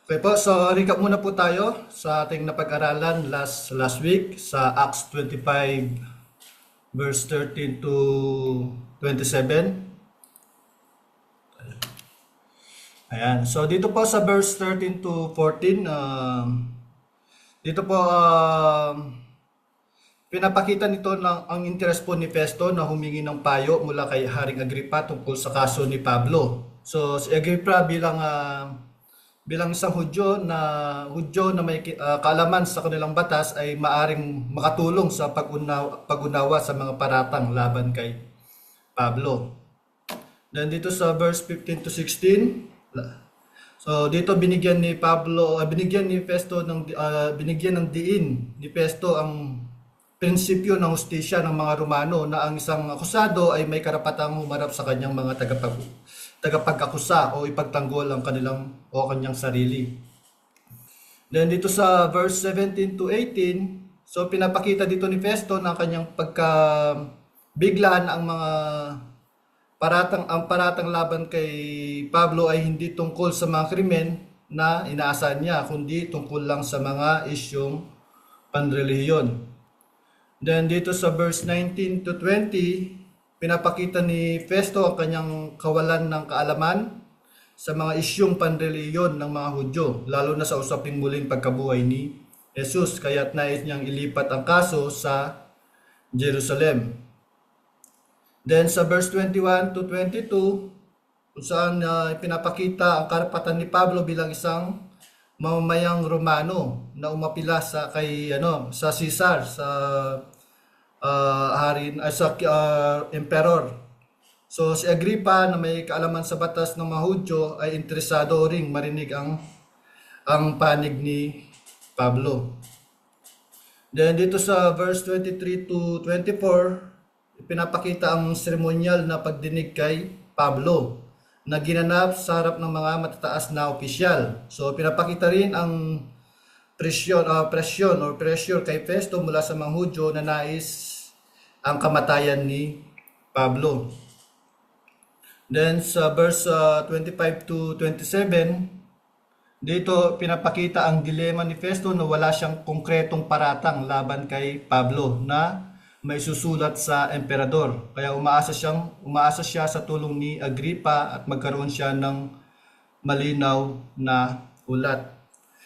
Okay po, so recap muna po tayo sa ating napag-aralan last week sa Acts 25 verse 13 to 27. Ayan, so dito po sa verse 13 to 14, dito po pinapakita nito ng ang interes po ni Festo na humingi ng payo mula kay Haring Agripa tungkol sa kaso ni Pablo. So si Agripa bilang isang Hudyo na may kaalaman sa kanilang batas ay maaring makatulong sa pag-unawa sa mga paratang laban kay Pablo. Then dito sa verse 15 to 16, so dito binigyan ni Festo binigyan ng diin ni Festo ang prinsipyo ng hustisya ng mga Romano na ang isang akusado ay may karapatang humarap sa kanyang mga tagapag-akusa o ipagtanggol ang kanyang sarili. Then dito sa verse 17 to 18, so pinapakita dito ni Festo na kanyang pagkabiglaan ang paratang laban kay Pablo ay hindi tungkol sa mga krimen na inaasahan niya, kundi tungkol lang sa mga isyong panrelihiyon. Then dito sa verse 19 to 20, pinapakita ni Festo ang kanyang kawalan ng kaalaman sa mga isyong panrelihiyon ng mga Hudyo, lalo na sa usaping muling pagkabuhay ni Jesus, kaya't nais niyang ilipat ang kaso sa Jerusalem. Then sa verse 21 to 22, kung saan pinapakita ang karapatan ni Pablo bilang isang mamamayang Romano na umapila sa Caesar, sa emperor. So si Agripa na may kaalaman sa batas ng mga Hudyo ay interesado ring marinig ang panig ni Pablo. Then dito sa verse 23 to 24, pinapakita ang seremonyal na pagdinig kay Pablo na ginanap sa harap ng mga matataas na opisyal. So pinapakita rin ang pressure kay Festo mula sa mga Hudyo na nais ang kamatayan ni Pablo. Then sa verse 25 to 27, dito pinapakita ang dilema ni Festo na wala siyang konkretong paratang laban kay Pablo na may susulat sa emperador. Kaya umaasa siya sa tulong ni Agripa at magkaroon siya ng malinaw na ulat.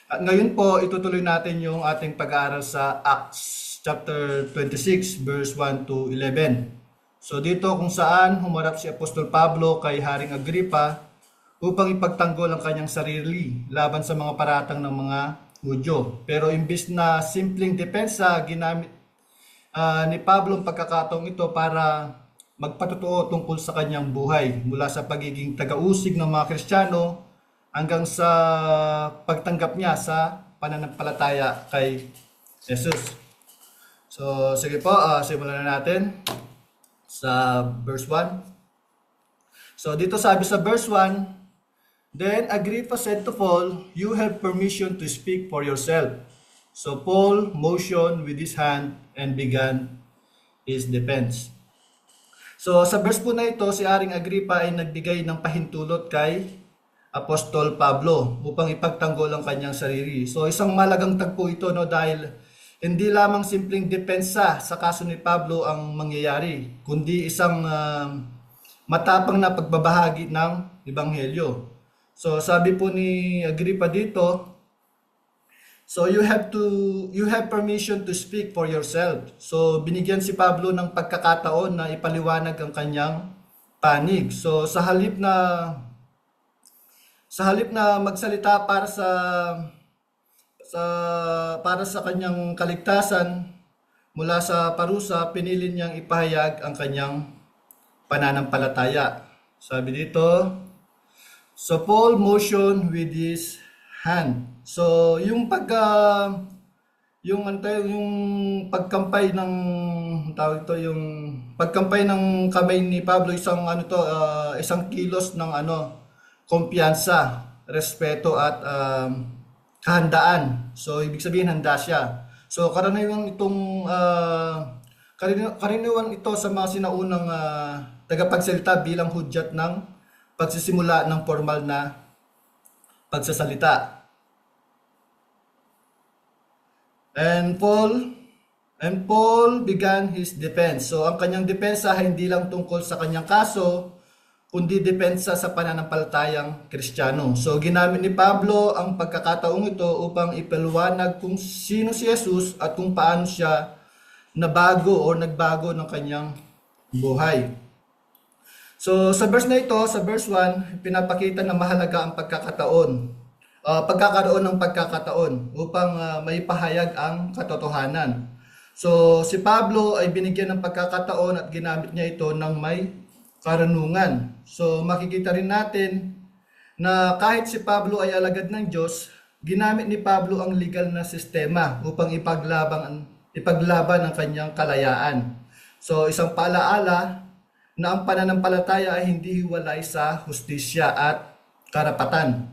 At ngayon po, itutuloy natin yung ating pag-aaral sa Acts chapter 26 verse 1 to 11. So dito kung saan humarap si Apostol Pablo kay Haring Agripa upang ipagtanggol ang kanyang sarili laban sa mga paratang ng mga Hudyo. Pero imbis na simpleng depensa, ginamit ni Pablo ang pagkakataong ito para magpatotoo tungkol sa kanyang buhay mula sa pagiging taga-usig ng mga Kristiyano hanggang sa pagtanggap niya sa pananampalataya kay Jesus. So sige po, simulan na natin sa verse 1. So dito sabi sa verse 1, Then Agrippa said to Paul, "You have permission to speak for yourself." So Paul motioned with his hand and began his defense. So sa verse po na ito, si Haring Agripa ay nagbigay ng pahintulot kay Apostol Pablo upang ipagtanggol ang kanyang sarili. So isang malagang tagpo ito, no, dahil hindi lamang simpleng depensa sa kaso ni Pablo ang mangyayari, kundi isang matapang na pagbabahagi ng ebanghelyo. So sabi po ni Agripa dito, so you have permission to speak for yourself. So binigyan si Pablo ng pagkakataon na ipaliwanag ang kanyang panig. So sa halip na magsalita para sa kanyang kaligtasan mula sa parusa, pinili niyang ipahayag ang kanyang pananampalataya. Sabi dito, so Paul motioned with his hand. So yung pagkampay ng pagkampay ng kamay ni Pablo, isang kilos ng kumpiyansa, respeto at kahandaan. So ibig sabihin handa siya. So karaniwan ito sa mga sinaunang tagapagsalita bilang hudyat ng pagsisimula ng formal na pagsasalita. And Paul began his defense. So ang kanyang depensa ay hindi lang tungkol sa kanyang kaso, kundi depensa sa pananampalatayang Kristiyano. So ginamit ni Pablo ang pagkakataong ito upang ipaliwanag kung sino si Jesus at kung paano siya nagbago ng kanyang buhay. So sa verse na ito, sa verse 1, pinapakita na mahalaga ang pagkakaroon ng pagkakataon upang maipahayag ang katotohanan. So si Pablo ay binigyan ng pagkakataon at ginamit niya ito ng may karunungan. So makikita rin natin na kahit si Pablo ay alagad ng Diyos, ginamit ni Pablo ang legal na sistema upang ipaglaban ang kanyang kalayaan. So isang paalaala na ang pananampalataya ay hindi hiwalay sa hustisya at karapatan.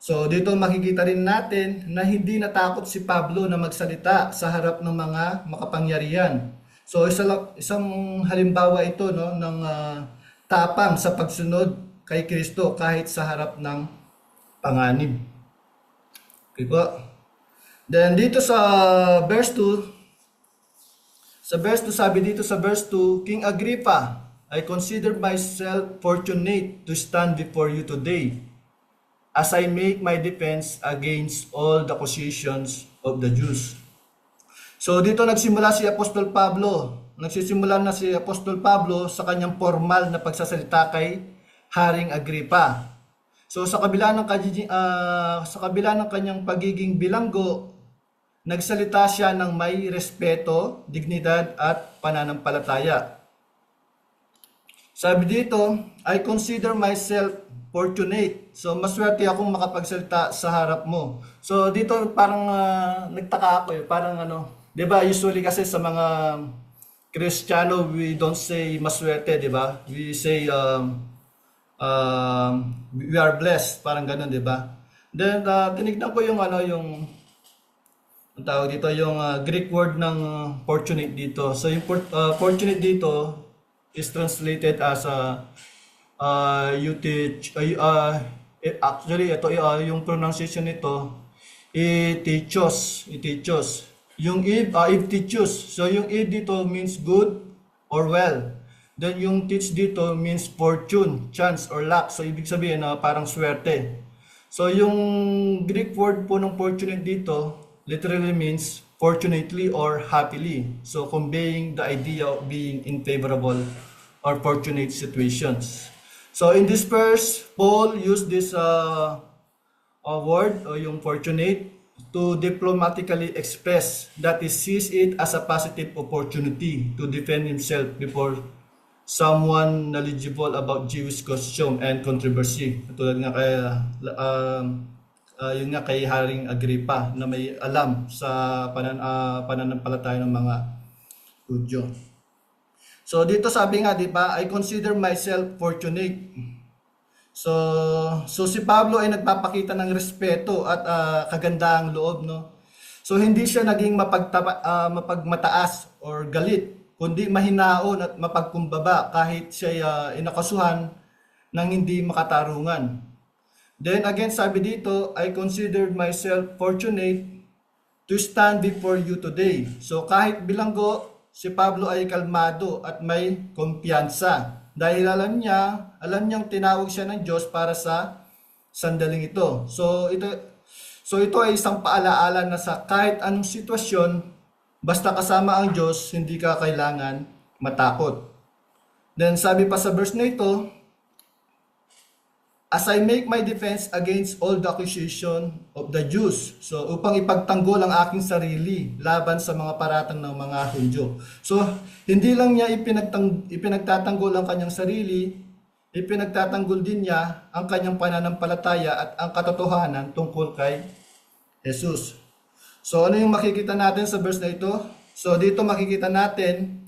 So dito makikita rin natin na hindi natakot si Pablo na magsalita sa harap ng mga makapangyarihan. So isang halimbawa ito ng tapang sa pagsunod kay Kristo kahit sa harap ng panganib. Okay po. Then dito sa verse 2, sabi dito sa verse 2, King Agrippa, I consider myself fortunate to stand before you today as I make my defense against all the accusations of the Jews. So dito nagsimula si Apostol Pablo. Nagsisimula na si Apostol Pablo sa kanyang formal na pagsasalita kay Haring Agrippa. So sa kabila ng kanyang pagiging bilanggo, nagsalita siya ng may respeto, dignidad at pananampalataya. Sabi dito, I consider myself fortunate. So maswerte akong makapagsalita sa harap mo. So dito parang nagtaka ako parang 'di ba usually kasi sa mga Kristiyano we don't say maswerte, 'di ba? We say we are blessed, parang ganoon, 'di ba? Then tinignan ko yung yung tawag dito yung Greek word ng fortunate dito. So yung fortunate dito is translated as you teach actually ito yung pronunciation nito itichos yung itichos. So yung dito means good or well, then yung teach dito means fortune, chance or luck. So ibig sabihin parang swerte. So yung Greek word po ng fortunate dito literally means fortunately or happily, so conveying the idea of being in favorable or fortunate situations. So in this verse, Paul used this word o yung fortunate to diplomatically express that he sees it as a positive opportunity to defend himself before someone knowledgeable about Jewish custom and controversy. Tulad nga yun nga kay Haring Agrippa na may alam sa pananampalataya ng mga Hudyo. So dito sabi nga, di ba, I consider myself fortunate. So si Pablo ay nagpapakita ng respeto at kagandahang loob, no? So hindi siya naging mapagmataas or galit, kundi mahinaon at mapagkumbaba kahit siya inakasuhan ng hindi makatarungan. Then again, sabi dito, I considered myself fortunate to stand before you today. So kahit bilanggo, si Pablo ay kalmado at may kumpiyansa. Dahil alam niyang tinawag siya ng Diyos para sa sandaling ito. So ito ay isang paalaala na sa kahit anong sitwasyon, basta kasama ang Diyos, hindi ka kailangan matakot. Then sabi pa sa verse na ito, as I make my defense against all the accusation of the Jews. So, upang ipagtanggol ang aking sarili laban sa mga paratang ng mga Hudyo. So, hindi lang niya ipinagtatanggol ang kanyang sarili, ipinagtatanggol din niya ang kanyang pananampalataya at ang katotohanan tungkol kay Jesus. So, ano yung makikita natin sa verse na ito? So, dito makikita natin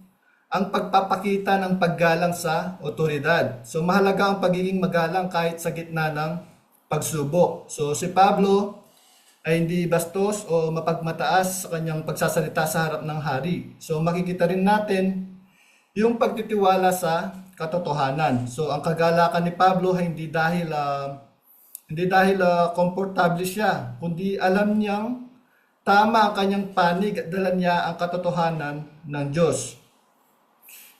ang pagpapakita ng paggalang sa otoridad. So mahalaga ang pagiging magalang kahit sa gitna ng pagsubok. So si Pablo ay hindi bastos o mapagmataas sa kanyang pagsasalita sa harap ng hari. So makikita rin natin yung pagtitiwala sa katotohanan. So ang kagalakan ni Pablo ay hindi dahil komportable siya, kundi alam niyang tama ang kanyang panig at dala niya ang katotohanan ng Diyos.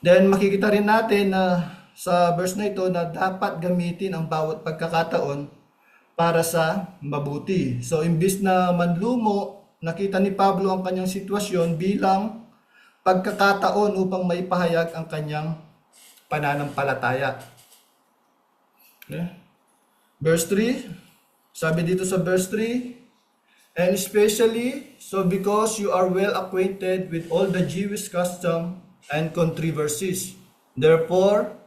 Then makikita rin natin na sa verse na ito na dapat gamitin ang bawat pagkakataon para sa mabuti. So imbis na manlumo, nakita ni Pablo ang kanyang sitwasyon bilang pagkakataon upang maipahayag ang kanyang pananampalataya. Okay. Verse 3, sabi dito sa verse 3, and especially so because you are well acquainted with all the Jewish custom and controversies. Therefore,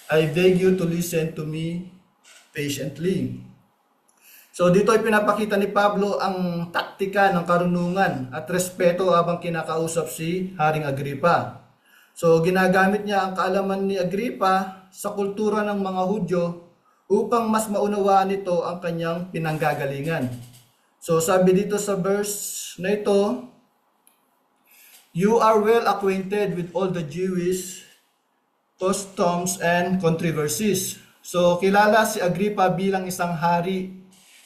I beg you to listen to me patiently. So dito ay pinapakita ni Pablo ang taktika ng karunungan at respeto habang kinakausap si Haring Agripa. So ginagamit niya ang kaalaman ni Agripa sa kultura ng mga Hudyo upang mas maunawaan nito ang kanyang pinanggagalingan. So sabi dito sa verse na ito, you are well acquainted with all the Jewish customs and controversies. So kilala si Agripa bilang isang hari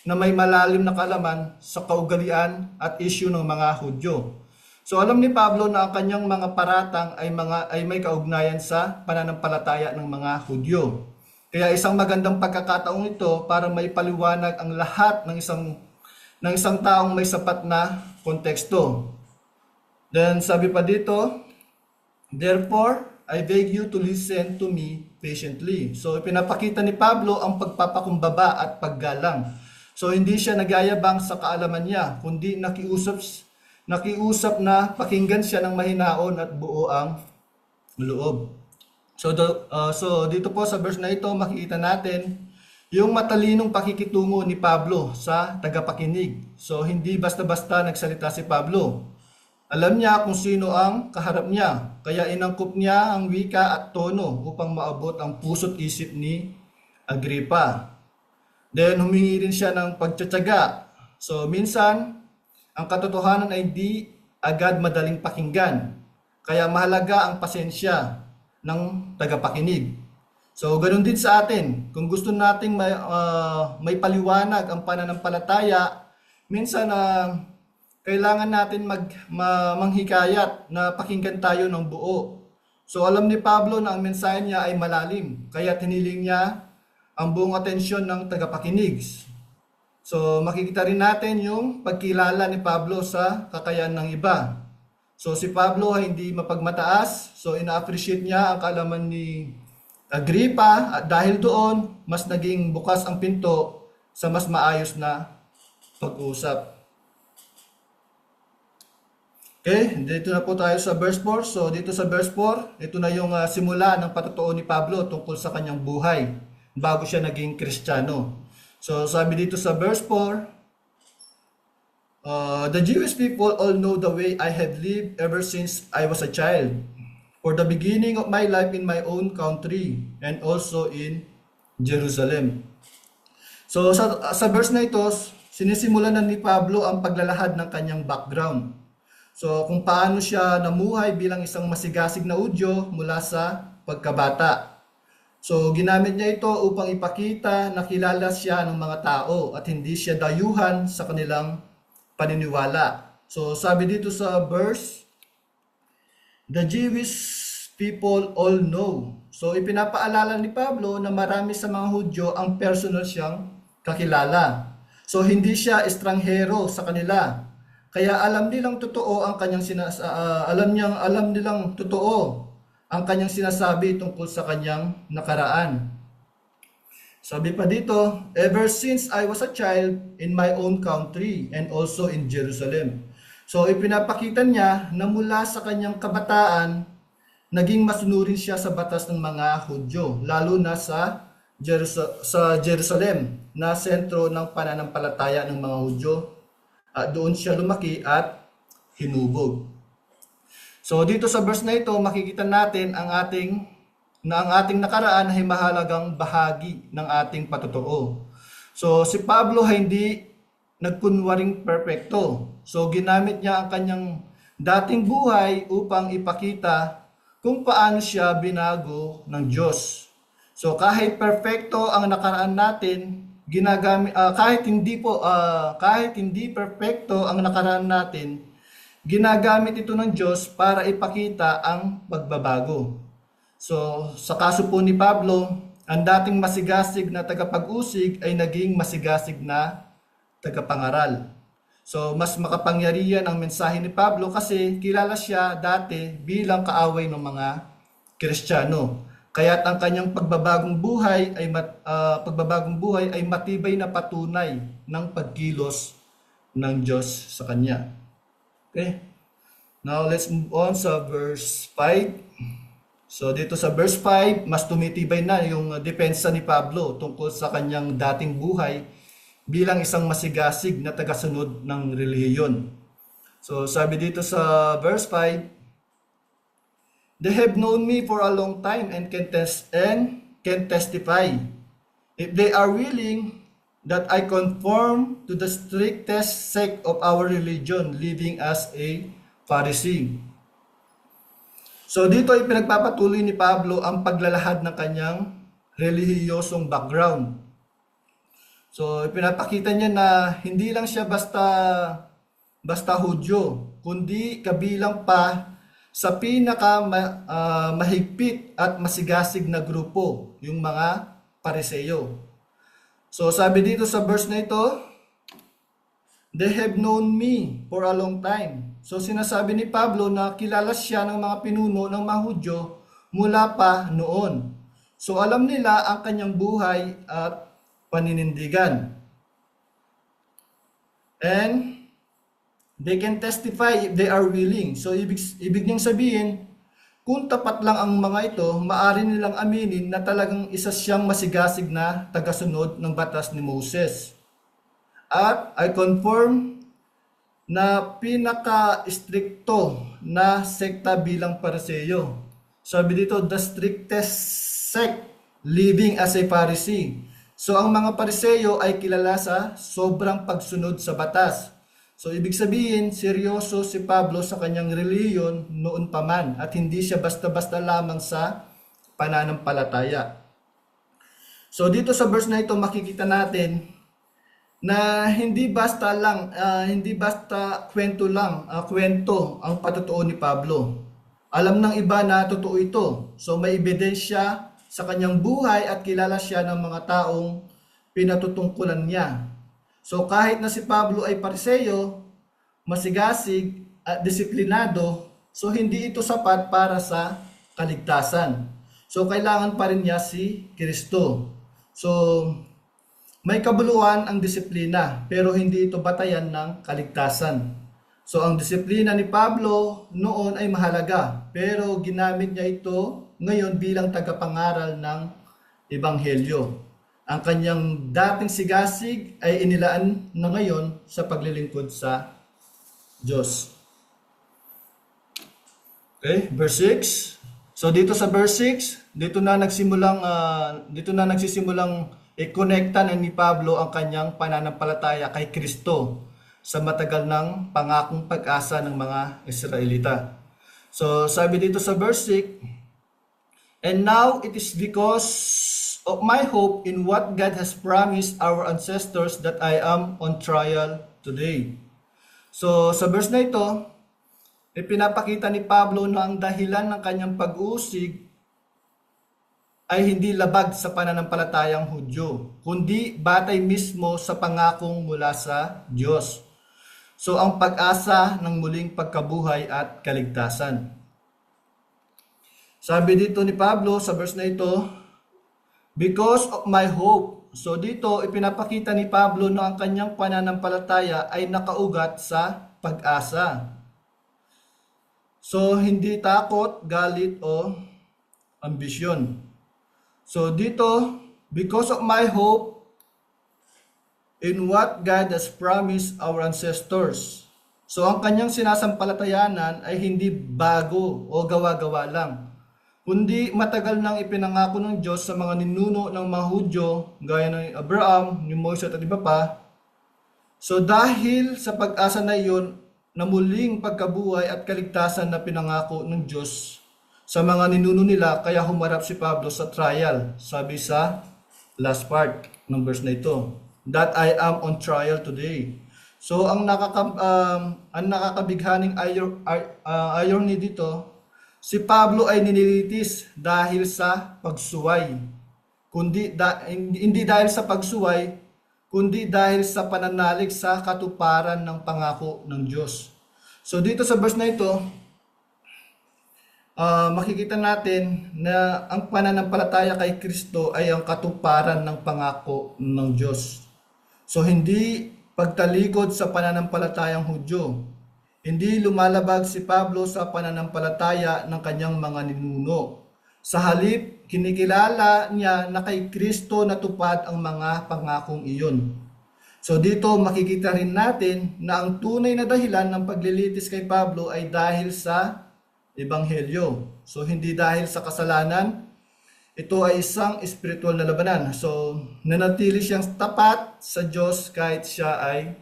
na may malalim na kaalaman sa kaugalian at issue ng mga Hudyo. So alam ni Pablo na ang kanyang mga paratang ay may kaugnayan sa pananampalataya ng mga Hudyo. Kaya isang magandang pagkakataong ito para maipaliwanag ang lahat ng isang taong may sapat na konteksto. Then sabi pa dito, therefore, I beg you to listen to me patiently. So ipinapakita ni Pablo ang pagpapakumbaba at paggalang. So hindi siya nagyayabang sa kaalaman niya, kundi nakiusap na pakinggan siya ng mahinaon at buo ang loob. So dito po sa verse na ito makikita natin yung matalinong pakikitungo ni Pablo sa tagapakinig. So hindi basta-basta nagsalita si Pablo. Alam niya kung sino ang kaharap niya, kaya inangkop niya ang wika at tono upang maabot ang puso't isip ni Agripa. Then humingi rin siya ng pagtsatsaga. So minsan, ang katotohanan ay hindi agad madaling pakinggan. Kaya mahalaga ang pasensya ng tagapakinig. So ganoon din sa atin. Kung gusto nating may paliwanag ang pananampalataya, minsan kailangan natin manghikayat na pakinggan tayo ng buo. So alam ni Pablo na ang mensahe niya ay malalim, kaya tiniling niya ang buong atensyon ng tagapakinig. So makikita rin natin yung pagkilala ni Pablo sa kakayahan ng iba. So si Pablo ay hindi mapagmataas, so ina-appreciate niya ang kaalaman ni Agripa at dahil doon, mas naging bukas ang pinto sa mas maayos na pag-usap. Okay, dito na po tayo sa verse 4. So dito sa verse 4, ito na yung simula ng patotoo ni Pablo tungkol sa kanyang buhay bago siya naging Kristiyano. So sabi dito sa verse 4, the Jewish people all know the way I have lived ever since I was a child, for the beginning of my life in my own country and also in Jerusalem. So sa verse na ito, sinisimulan na ni Pablo ang paglalahad ng kanyang background. So kung paano siya namuhay bilang isang masigasig na Hudyo mula sa pagkabata. So ginamit niya ito upang ipakita na kilala siya ng mga tao at hindi siya dayuhan sa kanilang paniniwala. So sabi dito sa verse, the Jewish people all know. So ipinapaalala ni Pablo na marami sa mga Hudyo ang personal siyang kakilala. So hindi siya estranghero sa kanila. Kaya alam nilang totoo ang kanyang alam nilang totoo ang kanyang sinasabi tungkol sa kanyang nakaraan. Sabi pa dito, ever since I was a child in my own country and also in Jerusalem. So ipinapakita niya na mula sa kanyang kabataan, naging masunurin siya sa batas ng mga Hudyo, lalo na sa Jerusalem, na sentro ng pananampalataya ng mga Hudyo. Doon siya lumaki at hinubog. So dito sa verse na ito, makikita natin ang ating nakaraan ay mahalagang bahagi ng ating patotoo. So si Pablo ay hindi nagkunwaring perpekto. So ginamit niya ang kanyang dating buhay upang ipakita kung paano siya binago ng Diyos. So kahit perpekto ang nakaraan natin, kahit hindi perpekto ang nakaraan natin, ginagamit ito ng Diyos para ipakita ang pagbabago. So, sa kaso po ni Pablo, ang dating masigasig na tagapag-usig ay naging masigasig na tagapangaral. So, mas makapangyarihan ang mensahe ni Pablo kasi kilala siya dati bilang kaaway ng mga Kristiyano. Kaya't ang kanyang pagbabagong buhay ay matibay na patunay ng pagkilos ng Diyos sa kanya. Okay? Now, let's move on sa verse 5. So dito sa verse 5, mas tumitibay na yung depensa ni Pablo tungkol sa kanyang dating buhay bilang isang masigasig na tagasunod ng relihiyon. So sabi dito sa verse 5, "They have known me for a long time and can testify, if they are willing, that I conform to the strictest sect of our religion, living as a Pharisee." So dito ay pinagpapatuloy ni Pablo ang paglalahad ng kanyang relihiyosong background. So ipinapakita niya na hindi lang siya basta Hudyo, kundi kabilang pa sa mahigpit at masigasig na grupo, yung mga Pariseo. So sabi dito sa verse na ito, "They have known me for a long time." So sinasabi ni Pablo na kilala siya ng mga pinuno ng mga Hudyo mula pa noon. So alam nila ang kanyang buhay at paninindigan. And they can testify if they are willing. So ibig niyang sabihin, kung tapat lang ang mga ito, maaari nilang aminin na talagang isa siyang masigasig na tagasunod ng batas ni Moses. At I conform na pinaka-stricto na sekta bilang Pariseo. Sabi dito, the strictest sect, living as a Pharisee. So ang mga Pariseo ay kilala sa sobrang pagsunod sa batas. So ibig sabihin, seryoso si Pablo sa kanyang relihiyon noon pa man at hindi siya basta-basta lamang sa pananampalataya. So dito sa verse na ito makikita natin na hindi basta kwento ang patotoo ni Pablo. Alam ng iba na totoo ito. So may ebidensya sa kanyang buhay at kilala siya ng mga taong pinatutungkulan niya. So kahit na si Pablo ay Pariseo, masigasig at disiplinado, so hindi ito sapat para sa kaligtasan. So kailangan pa rin niya si Kristo. So may kabuluhan ang disiplina, pero hindi ito batayan ng kaligtasan. So ang disiplina ni Pablo noon ay mahalaga, pero ginamit niya ito ngayon bilang tagapangaral ng Ebanghelyo. Ang kanyang dating sigasig ay inilaan na ngayon sa paglilingkod sa Diyos. Okay, verse 6. So dito sa verse 6, dito na nagsisimulang i-connecta na ni Pablo ang kanyang pananampalataya kay Kristo sa matagal ng pangakong pag-asa ng mga Israelita. So sabi dito sa verse 6, "And now it is because of my hope in what God has promised our ancestors that I am on trial today." So sa verse na ito, ipinapakita ni Pablo na ang dahilan ng kanyang pag-uusig ay hindi labag sa pananampalatayang Hudyo, kundi batay mismo sa pangakong mula sa Diyos. So ang pag-asa ng muling pagkabuhay at kaligtasan. Sabi dito ni Pablo sa verse na ito, "Because of my hope." So dito ipinapakita ni Pablo na ang kanyang pananampalataya ay nakaugat sa pag-asa. So hindi takot, galit o ambisyon. So dito, because of my hope in what God has promised our ancestors. So ang kanyang sinasampalatayanan ay hindi bago o gawa-gawa lang, kundi matagal nang ipinangako ng Diyos sa mga ninuno ng mga Hudyo, gaya ng Abraham, ni Moses at iba pa. So dahil sa pag-asa na iyon, na muling pagkabuhay at kaligtasan na pinangako ng Diyos sa mga ninuno nila, kaya humarap si Pablo sa trial, sabi sa last part ng verse na ito. that I am on trial today. So ang nakakabighaning irony dito, si Pablo ay nililitis dahil sa pagsuway. Hindi dahil sa pagsuway, kundi dahil sa pananalig sa katuparan ng pangako ng Diyos. So dito sa verse na ito, makikita natin na ang pananampalataya kay Kristo ay ang katuparan ng pangako ng Diyos. So hindi pagtalikod sa pananampalatayang Hudyo. Hindi lumalabag si Pablo sa pananampalataya ng kanyang mga ninuno. Sa halip, kinikilala niya na kay Kristo natupad ang mga pangakong iyon. So dito makikita rin natin na ang tunay na dahilan ng paglilitis kay Pablo ay dahil sa Ebanghelyo. So hindi dahil sa kasalanan, ito ay isang espiritual na labanan. So nanatili siyang tapat sa Diyos kahit siya ay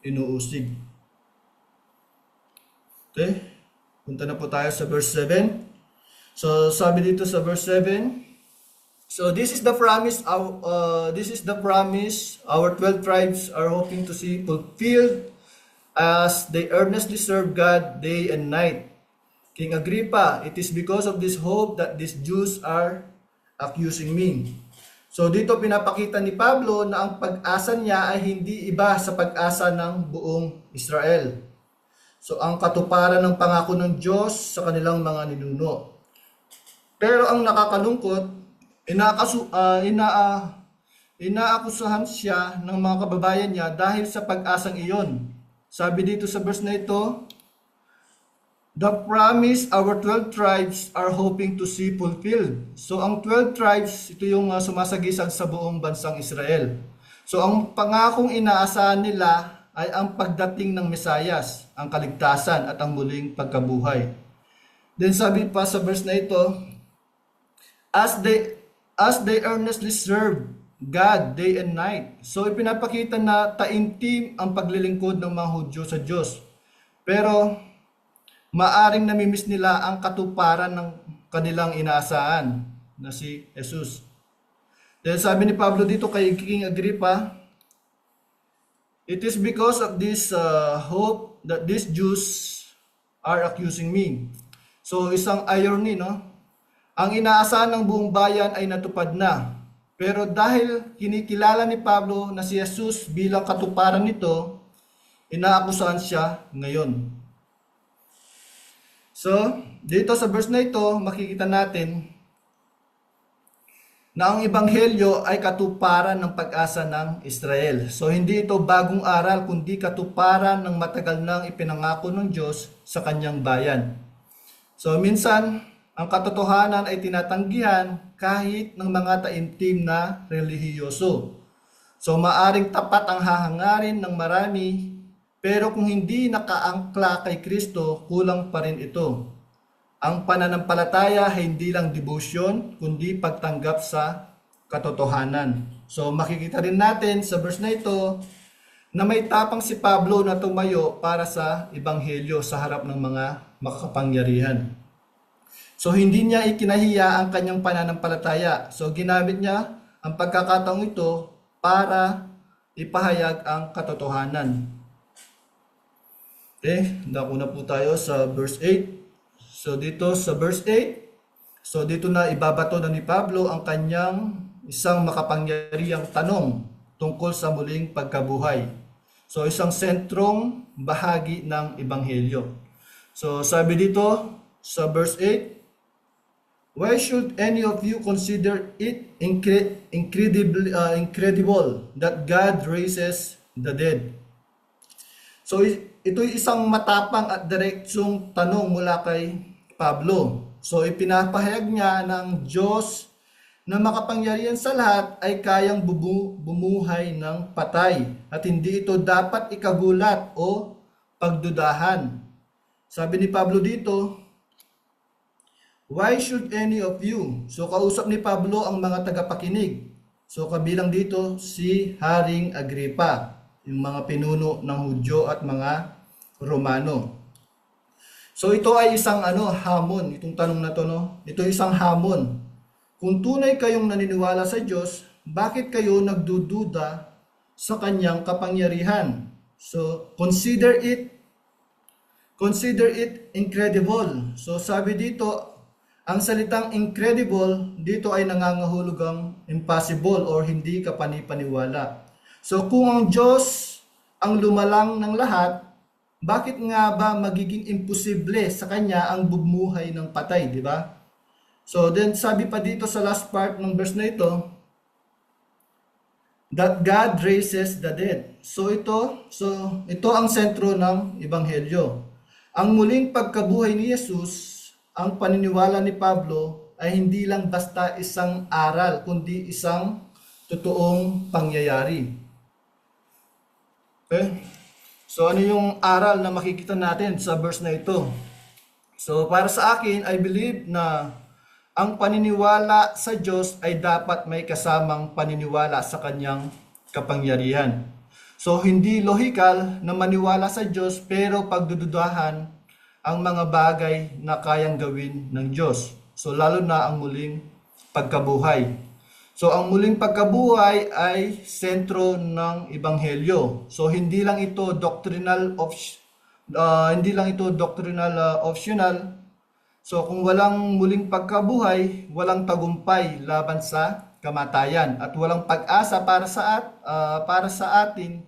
inuusig. Okay, punta na po tayo sa verse 7. So sabi dito sa verse 7, so this is the promise our 12 tribes are hoping to see fulfilled as they earnestly serve God day and night. King Agrippa, it is because of this hope that these Jews are accusing me. So dito pinapakita ni Pablo na ang pag-asa niya ay hindi iba sa pag-asa ng buong Israel. So ang katuparan ng pangako ng Diyos sa kanilang mga ninuno. Pero ang nakakalungkot, inaakusahan siya ng mga kababayan niya dahil sa pag-asang iyon. Sabi dito sa verse na ito, the promise our 12 tribes are hoping to see fulfilled. So ang 12 tribes, ito yung sumasagisag sa buong bansang Israel. So ang pangakong inaasahan nila ay ang pagdating ng Mesayas, ang kaligtasan at ang muling pagkabuhay. Then sabi pa sa verse na ito, as they earnestly serve God day and night. So ipinapakita na taimtim ang paglilingkod ng mga Hudyo sa Diyos. Pero maaring namimiss nila ang katuparan ng kanilang inaasahan na si Jesus. Dahil sabi ni Pablo dito kay King Agrippa, it is because of this hope that these Jews are accusing me. So isang irony, no? Ang inaasahan ng buong bayan ay natupad na. Pero dahil kinikilala ni Pablo na si Jesus bilang katuparan nito, inaakusahan siya ngayon. So, dito sa verse na ito, makikita natin na ang Ebanghelyo ay katuparan ng pag-asa ng Israel. So, hindi ito bagong aral, kundi katuparan ng matagal nang ipinangako ng Diyos sa kanyang bayan. So, minsan, ang katotohanan ay tinatanggihan kahit ng mga taimtim na relihiyoso. So, maaring tapat ang hahangarin ng marami, pero kung hindi nakaangkla kay Kristo, kulang pa rin ito. Ang pananampalataya ay hindi lang devotion, kundi pagtanggap sa katotohanan. So makikita rin natin sa verse na ito na may tapang si Pablo na tumayo para sa Ebanghelyo sa harap ng mga makakapangyarihan. So hindi niya ikinahiya ang kanyang pananampalataya. So ginamit niya ang pagkakataong ito para ipahayag ang katotohanan. Okay, dako na po tayo sa verse 8. So dito sa verse 8, so dito na ibabato na ni Pablo ang kanyang isang makapangyarihang tanong tungkol sa muling pagkabuhay. So isang sentrong bahagi ng Ebanghelyo. So sabi dito sa verse 8, why should any of you consider it incredible that God raises the dead? So ito'y isang matapang at direksyong tanong mula kay Pablo. So ipinapahayag niya ng Diyos na makapangyarihan sa lahat ay kayang bumuhay ng patay at hindi ito dapat ikagulat o pagdudahan. Sabi ni Pablo dito, why should any of you? So kausap ni Pablo ang mga tagapakinig. So kabilang dito si Haring Agrippa, yung mga pinuno ng Hudyo at mga Romano. So ito ay isang hamon, itong tanong na to, no? Ito ay isang hamon. Kung tunay kayong naniniwala sa Diyos, bakit kayo nagdududa sa kanyang kapangyarihan. So, consider it incredible. So, sabi dito, ang salitang incredible dito ay nangangahulugang impossible or hindi ka panipaniwala. So, kung ang Diyos ang lumalang ng lahat, bakit nga ba magiging imposible sa Kanya ang bumuhay ng patay, di ba? So, then sabi pa dito sa last part ng verse na ito, that God raises the dead. So ito ang sentro ng ebanghelyo. Ang muling pagkabuhay ni Jesus, ang paniniwala ni Pablo ay hindi lang basta isang aral, kundi isang totoong pangyayari. Okay? So ano yung aral na makikita natin sa verse na ito? So para sa akin, I believe na ang paniniwala sa Diyos ay dapat may kasamang paniniwala sa kanyang kapangyarihan. So hindi logical na maniwala sa Diyos pero pagdududahan ang mga bagay na kayang gawin ng Diyos. So lalo na ang muling pagkabuhay. So ang muling pagkabuhay ay sentro ng ebanghelyo. So hindi lang ito doctrinal optional. So kung walang muling pagkabuhay, walang tagumpay laban sa kamatayan at walang pag-asa para sa atin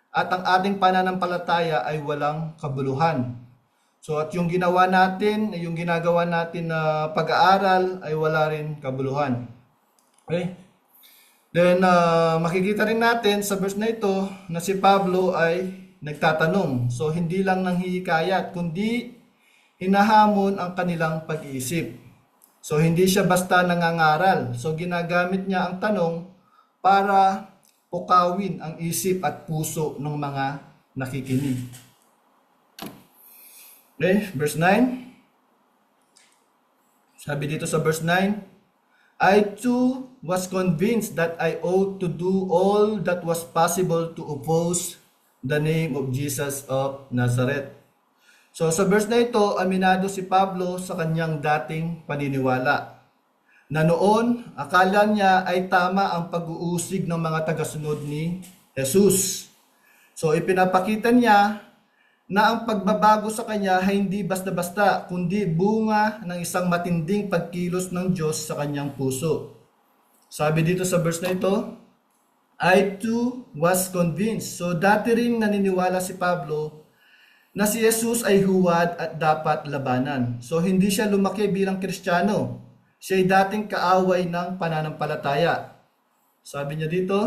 at ang ating pananampalataya ay walang kabuluhan. So at yung ginagawa natin na pag-aaral ay wala rin kabuluhan. Okay? Then makikita rin natin sa verse na ito na si Pablo ay nagtatanong. So hindi lang nanghihikayat kundi hinahamon ang kanilang pag-iisip. So hindi siya basta nangangaral. So ginagamit niya ang tanong para pukawin ang isip at puso ng mga nakikinig. Okay, verse 9. Sabi dito sa verse 9, I too was convinced that I ought to do all that was possible to oppose the name of Jesus of Nazareth. So sa verse na ito, aminado si Pablo sa kanyang dating paniniwala na noon akala niya ay tama ang pag-uusig ng mga tagasunod ni Jesus. So ipinapakita niya na ang pagbabago sa kanya ay hindi basta-basta kundi bunga ng isang matinding pagkilos ng Diyos sa kanyang puso. Sabi dito sa verse na ito, I too was convinced. So dati rin naniniwala si Pablo na si Jesus ay huwad at dapat labanan. So hindi siya lumaki bilang Kristiyano. Siya ay dating kaaway ng pananampalataya. Sabi niya dito,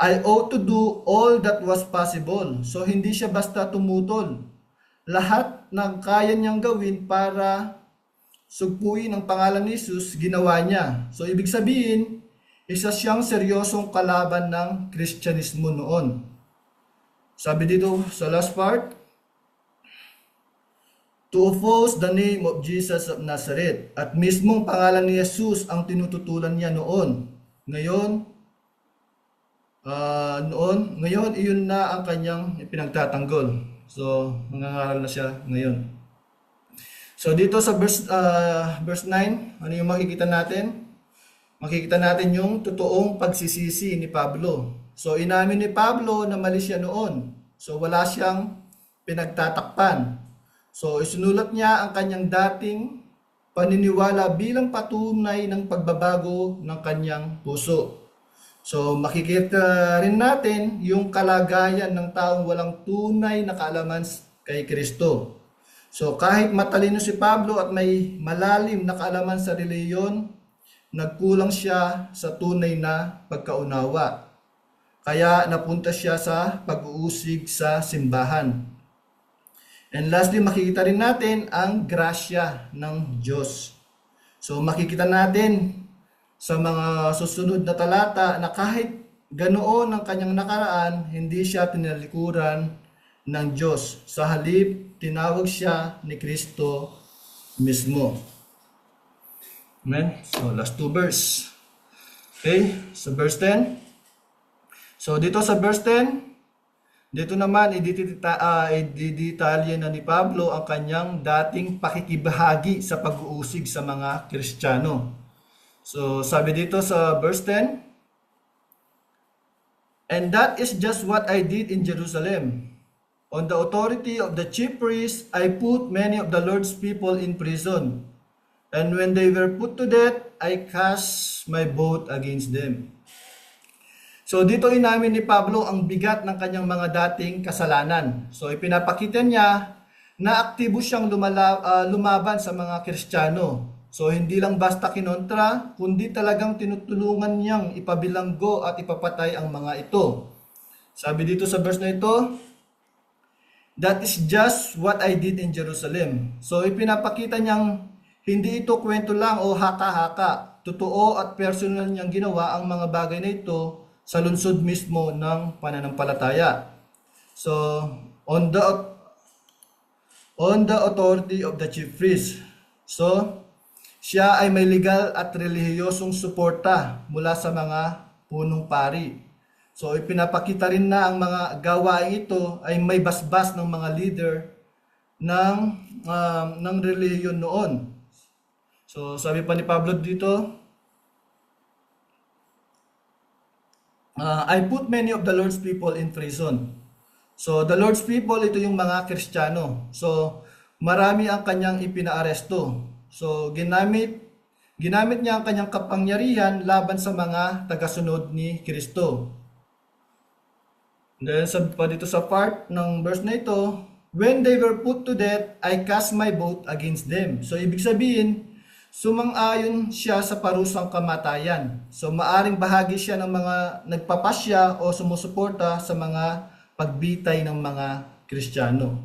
I ought to do all that was possible. So hindi siya basta tumutol. Lahat ng kaya niyang gawin para sugpuin ang pangalan ni Jesus, ginawa niya. So ibig sabihin, isa siyang seryosong kalaban ng Kristyanismo noon. Sabi dito sa last part, to oppose the name of Jesus of Nazareth. At mismong pangalan ni Jesus ang tinututulan niya noon. Ngayon, iyon na ang kanyang pinagtatanggol. So, nangangaral na siya ngayon. So, dito sa verse 9, ano yung makikita natin? Makikita natin yung totoong pagsisisi ni Pablo. So, inamin ni Pablo na mali siya noon. So, wala siyang pinagtatakpan. So, isinulat niya ang kanyang dating paniniwala bilang patunay ng pagbabago ng kanyang puso. So, makikita rin natin yung kalagayan ng taong walang tunay na kaalaman kay Kristo. So, kahit matalino si Pablo at may malalim na kaalaman sa reliyon, nagkulang siya sa tunay na pagkaunawa. Kaya napunta siya sa pag-uusig sa simbahan. And lastly, makikita rin natin ang grasya ng Diyos. So makikita natin sa mga susunod na talata na kahit ganoon ang kanyang nakaraan, hindi siya tinalikuran ng Diyos. Sa halip, tinawag siya ni Kristo mismo. Amen? So last two verse. Okay, so verse 10. So dito sa verse 10, dito naman, i-detalye na ni Pablo ang kanyang dating pakikibahagi sa pag-uusig sa mga Kristiyano. So, sabi dito sa verse 10, And that is just what I did in Jerusalem. On the authority of the chief priests, I put many of the Lord's people in prison. And when they were put to death, I cast my vote against them. So dito inamin ni Pablo ang bigat ng kanyang mga dating kasalanan. So ipinapakita niya na aktibo siyang lumaban sa mga Kristiyano. So hindi lang basta kinontra, kundi talagang tinutulungan niyang ipabilanggo at ipapatay ang mga ito. Sabi dito sa verse na ito, that is just what I did in Jerusalem. So ipinapakita niyang hindi ito kwento lang o haka-haka. Totoo at personal niyang ginawa ang mga bagay na ito sa lungsod mismo ng pananampalataya. So, on the authority of the chief priest. So, siya ay may legal at relihiyosong suporta mula sa mga punong pari. So, ipinapakita rin na ang mga gawain ito ay may basbas ng mga leader ng relihiyon noon. So, sabi pa ni Pablo dito, I put many of the Lord's people in prison. So, the Lord's people, ito yung mga Kristiyano. So, marami ang kanyang ipinaaresto. So, ginamit niya ang kanyang kapangyarihan laban sa mga tagasunod ni Kristo. Then, sabi pa dito sa part ng verse na ito, when they were put to death, I cast my vote against them. So, ibig sabihin, sumang-ayon siya sa parusang kamatayan. So maaring bahagi siya ng mga nagpapasya o sumusuporta sa mga pagbitay ng mga Kristiyano.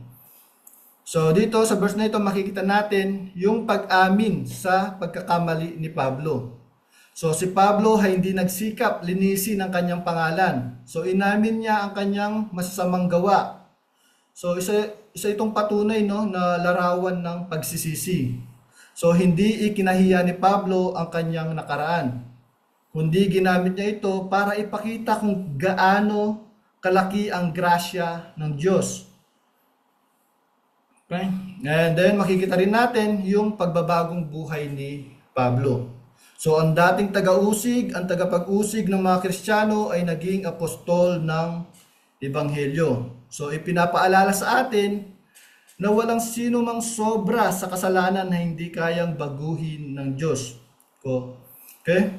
So dito sa verse na ito makikita natin yung pag-amin sa pagkakamali ni Pablo. So si Pablo ay hindi nagsikap linisin ang kanyang pangalan. So inamin niya ang kanyang masasamang gawa. So isa itong patunay na larawan ng pagsisisi. So hindi ikinahiya ni Pablo ang kanyang nakaraan, kundi ginamit niya ito para ipakita kung gaano kalaki ang grasya ng Diyos. Okay? And then makikita rin natin yung pagbabagong buhay ni Pablo. So ang dating taga-usig, ang tagapag-usig ng mga Kristiyano ay naging apostol ng Ebanghelyo. So ipinapaalala sa atin na walang sino mang sobra sa kasalanan na hindi kayang baguhin ng Diyos. Okay?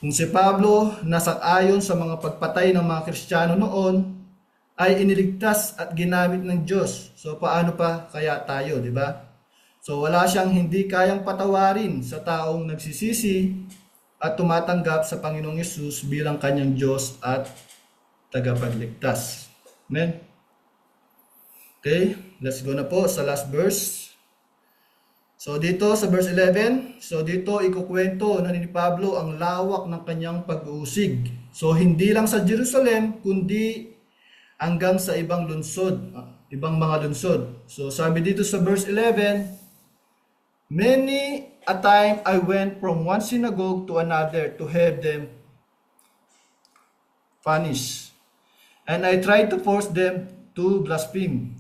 Kung si Pablo nasang-ayon sa mga pagpatay ng mga Kristiyano noon, ay iniligtas at ginamit ng Diyos. So paano pa kaya tayo, di ba? So wala siyang hindi kayang patawarin sa taong nagsisisi at tumatanggap sa Panginoong Yesus bilang kanyang Diyos at tagapagligtas. Amen? Okay, let's go na po sa last verse. So dito sa verse 11, so dito ikukwento na ni Pablo ang lawak ng kanyang pag-uusig. So hindi lang sa Jerusalem, kundi hanggang sa ibang lungsod, ibang mga lungsod. So sabi dito sa verse 11, many a time I went from one synagogue to another to have them punished, and I tried to force them to blaspheme.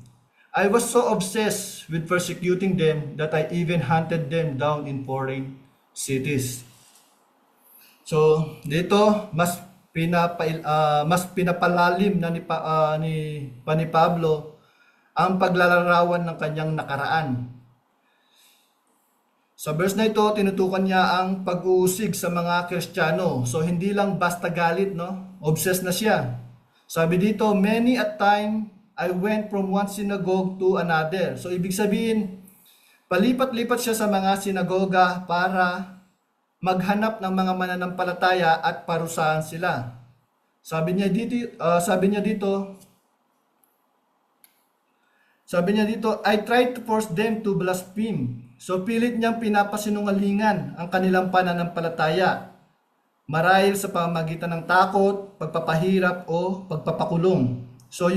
I was so obsessed with persecuting them that I even hunted them down in foreign cities. So, dito mas pinapalalim na ni Pablo ang paglalarawan ng kanyang nakaraan. Sa verse na ito, tinutukan niya ang pag-uusig sa mga Kristiyano. So, hindi lang basta galit, obsessed na siya. Sabi dito, many a time I went from one synagogue to another. So, ibig sabihin, palipat-lipat siya sa mga sinagoga para maghanap ng mga mananampalataya at parusahan sila. Sabi niya dito, I tried to force them to blaspheme. So, pilit niyang pinapasinungalingan ang kanilang pananampalataya. Marahil sa pamamagitan ng takot, pagpapahirap o pagpapakulong. So,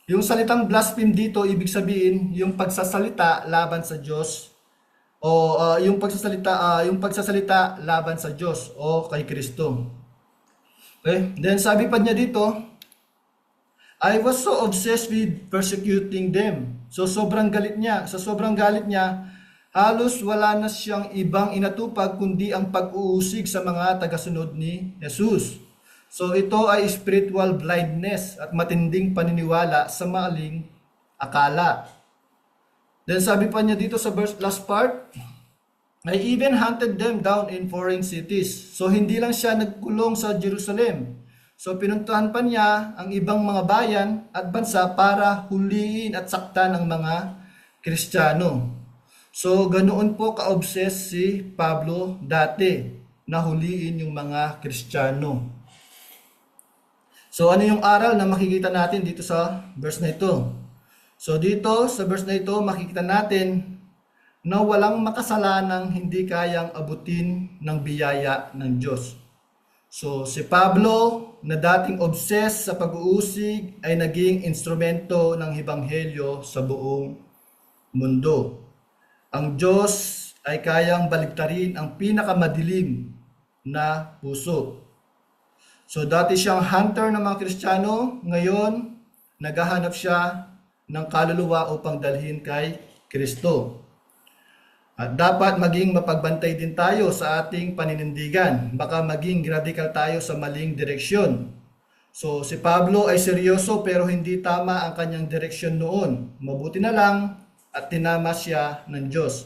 yung salitang blaspheme dito, ibig sabihin yung pagsasalita laban sa Diyos o yung pagsasalita laban sa Diyos o kay Kristo. Okay? Then sabi pa niya dito, I was so obsessed with persecuting them. So sobrang galit niya. Sa sobrang galit niya, halos wala na siyang ibang inatupag kundi ang pag-uusig sa mga tagasunod ni Jesus. So ito ay spiritual blindness at matinding paniniwala sa maling akala. Then sabi pa niya dito sa verse last part, I even hunted them down in foreign cities. So hindi lang siya nagkulong sa Jerusalem. So pinuntahan pa niya ang ibang mga bayan at bansa para huliin at saktan ang mga Kristiyano. So ganoon po ka-obsess si Pablo dati na huliin yung mga Kristiyano. So ano yung aral na makikita natin dito sa verse na ito? So dito sa verse na ito makikita natin na walang makasalanang hindi kayang abutin ng biyaya ng Diyos. So si Pablo na dating obsessed sa pag-uusig ay naging instrumento ng ebanghelyo sa buong mundo. Ang Diyos ay kayang baligtarin ang pinakamadilim na puso. So dati siyang hunter ng mga Kristiyano, ngayon naghahanap siya ng kaluluwa upang dalhin kay Kristo. At dapat maging mapagbantay din tayo sa ating paninindigan. Baka maging radical tayo sa maling direksyon. So si Pablo ay seryoso pero hindi tama ang kanyang direksyon noon. Mabuti na lang at tinama siya ng Diyos.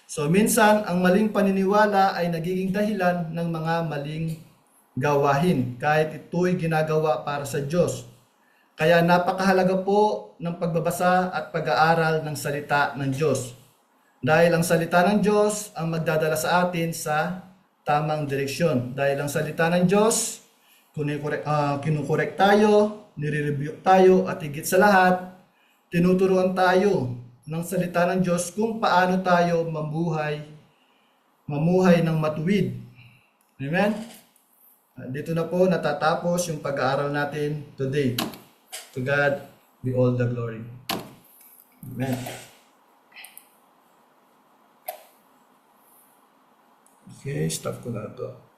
So minsan ang maling paniniwala ay nagiging dahilan ng mga maling gawahin kahit ito'y ginagawa para sa Diyos. Kaya napakahalaga po ng pagbabasa at pag-aaral ng salita ng Diyos. Dahil ang salita ng Diyos ang magdadala sa atin sa tamang direksyon. Dahil ang salita ng Diyos, kinukorek tayo, nire-rebuke tayo, at higit sa lahat, tinuturuan tayo ng salita ng Diyos kung paano tayo mamuhay ng matuwid. Amen? Dito na po natatapos yung pag-aaral natin today. To God be all the glory. Amen. Okay, stop ko na ito.